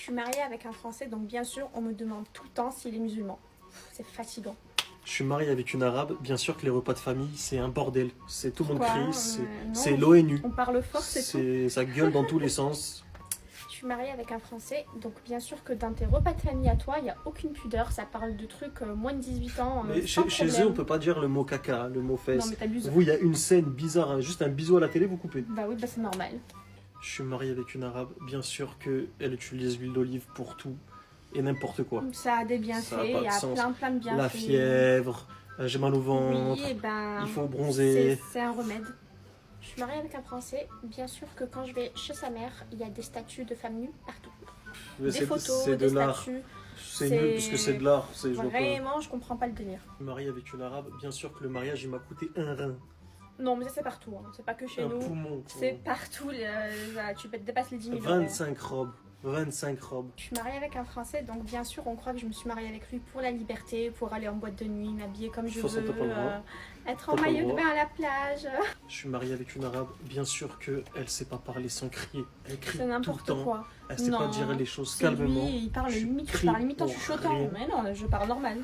suis mariée avec un Français, donc bien sûr, on me demande tout le temps s'il est musulman. C'est fatigant. Je suis marié avec une arabe, bien sûr que les repas de famille, c'est un bordel. C'est tout le monde Pourquoi crie, Non, c'est l'ONU. On parle fort, c'est tout. Ça gueule dans tous les sens. Je suis mariée avec un Français, donc bien sûr que dans tes repas de famille à toi, il n'y a aucune pudeur. Ça parle de trucs moins de 18 ans. Mais sans chez problème. eux, on peut pas dire le mot caca, le mot Non, fesse. mais t'abuses. Vous, il y a une scène bizarre, hein, juste un bisou à la télé, vous coupez. Bah oui, bah c'est normal. Je suis marié avec une arabe, bien sûr qu'elle utilise l'huile d'olive pour tout et n'importe quoi. Ça a des Ça bienfaits, a pas il de y a sens. plein de bienfaits. La fièvre, j'ai mal au ventre, Oui, et ben, il faut bronzer. c'est un remède. Je suis mariée avec un Français, bien sûr que quand je vais chez sa mère, il y a des statues de femmes nues partout. Mais Des photos, c'est des de l'art. statues. C'est nul parce que c'est de l'art. Je vois pas. Vraiment, je comprends pas le délire. Je suis marié avec une arabe, bien sûr que le mariage il m'a coûté un rein, Non, mais ça c'est partout, hein. C'est pas que chez un nous. poumon. C'est partout, tu dépasses les 10 000 euros. 25 robes, 25 robes. Je suis mariée avec un Français, donc bien sûr on croit que je me suis mariée avec lui pour la liberté, pour aller en boîte de nuit, m'habiller comme je Faut ça, veux, t'as pas le droit. être en T'as pas le maillot de droit. bain à la plage. Je suis marié avec une arabe, bien sûr qu'elle sait pas parler sans crier. Elle crie C'est tout le n'importe temps. quoi. Elle sait pas Non, dire les choses C'est calmement. lui, il parle Je limite, je crie parle limite en pour chuchotant. rien. Mais non, je parle normal.